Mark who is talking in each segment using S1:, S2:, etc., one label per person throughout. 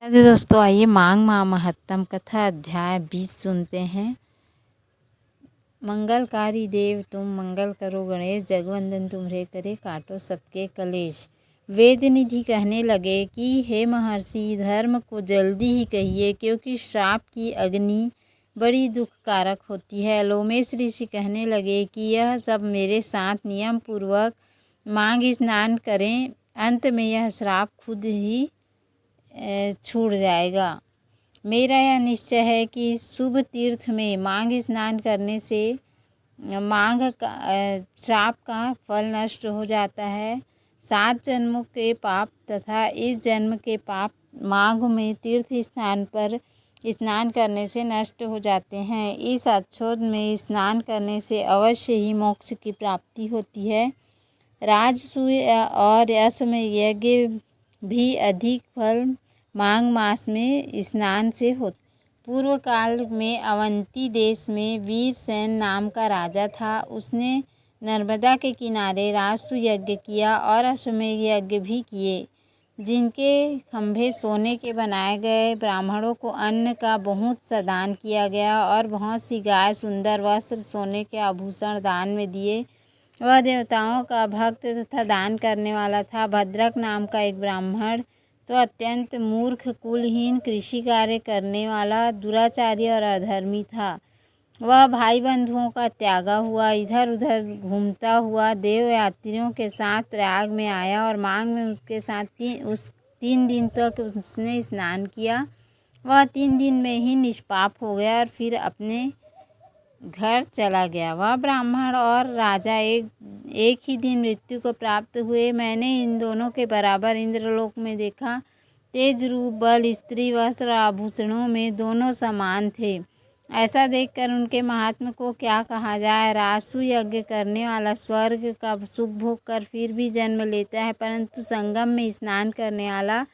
S1: जी दोस्तों, आइए मांग महात्म कथा अध्याय 20 सुनते हैं। मंगलकारी देव तुम मंगल करो गणेश, जगवंदन तुम्हारे करे काटो सबके कलेश। वेद निधि कहने लगे कि हे महर्षि, धर्म को जल्दी ही कहिए, क्योंकि श्राप की अग्नि बड़ी दुखकारक होती है। लोमेश ऋषि कहने लगे कि यह सब मेरे साथ नियम पूर्वक मांग स्नान करें, अंत में यह श्राप खुद ही छूट जाएगा। मेरा यह निश्चय है कि शुभ तीर्थ में मांग स्नान करने से मांग का श्राप का फल नष्ट हो जाता है। 7 जन्मों के पाप तथा इस जन्म के पाप माघ में तीर्थ स्थान पर स्नान करने से नष्ट हो जाते हैं। इस अच्छोद में स्नान करने से अवश्य ही मोक्ष की प्राप्ति होती है। राजसूय और अश्वमेध यज्ञ भी अधिक फल माघ मास में स्नान से हो। पूर्व काल में अवंती देश में वीरसेन नाम का राजा था। उसने नर्मदा के किनारे राजसु यज्ञ किया और अश्वमेध यज्ञ भी किए, जिनके खंभे सोने के बनाए गए। ब्राह्मणों को अन्न का बहुत सा दान किया गया और बहुत सी गाय, सुंदर वस्त्र, सोने के आभूषण दान में दिए। वह देवताओं का भक्त तथा दान करने वाला था। भद्रक नाम का एक ब्राह्मण तो अत्यंत मूर्ख, कुलहीन, कृषि कार्य करने वाला, दुराचारी और अधर्मी था। वह भाई बंधुओं का त्यागा हुआ इधर उधर घूमता हुआ देव यात्रियों के साथ प्रयाग में आया और मांग में उसके साथ 3 दिन तक उसने स्नान किया। वह 3 दिन में ही निष्पाप हो गया और फिर अपने घर चला गया। वह ब्राह्मण और राजा एक ही दिन मृत्यु को प्राप्त हुए। मैंने इन दोनों के बराबर इंद्रलोक में देखा। तेज, रूप, बल, स्त्री, वस्त्र, आभूषणों में दोनों समान थे। ऐसा देखकर उनके महात्म को क्या कहा जाए। राजसु यज्ञ करने वाला स्वर्ग का सुख भोग कर फिर भी जन्म लेता है, परंतु संगम में स्नान करने वाला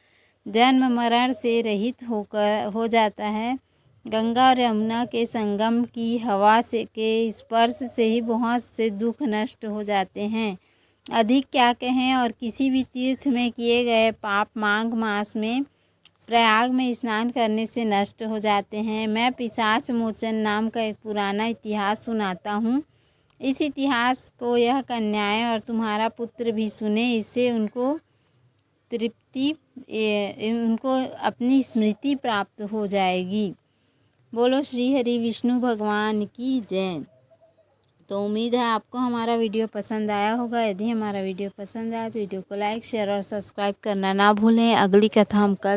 S1: जन्म मरण से रहित हो जाता है। गंगा और यमुना के संगम की हवा के स्पर्श से ही बहुत से दुख नष्ट हो जाते हैं। अधिक क्या कहें। और किसी भी तीर्थ में किए गए पाप माघ मास में प्रयाग में स्नान करने से नष्ट हो जाते हैं। मैं पिशाच मोचन नाम का एक पुराना इतिहास सुनाता हूँ। इस इतिहास को यह कन्याएं और तुम्हारा पुत्र भी सुने, इससे उनको अपनी स्मृति प्राप्त हो जाएगी। बोलो श्री हरि विष्णु भगवान की जय। तो उम्मीद है आपको हमारा वीडियो पसंद आया होगा। यदि हमारा वीडियो पसंद आया तो वीडियो को लाइक, शेयर और सब्सक्राइब करना ना भूलें। अगली कथा हम कल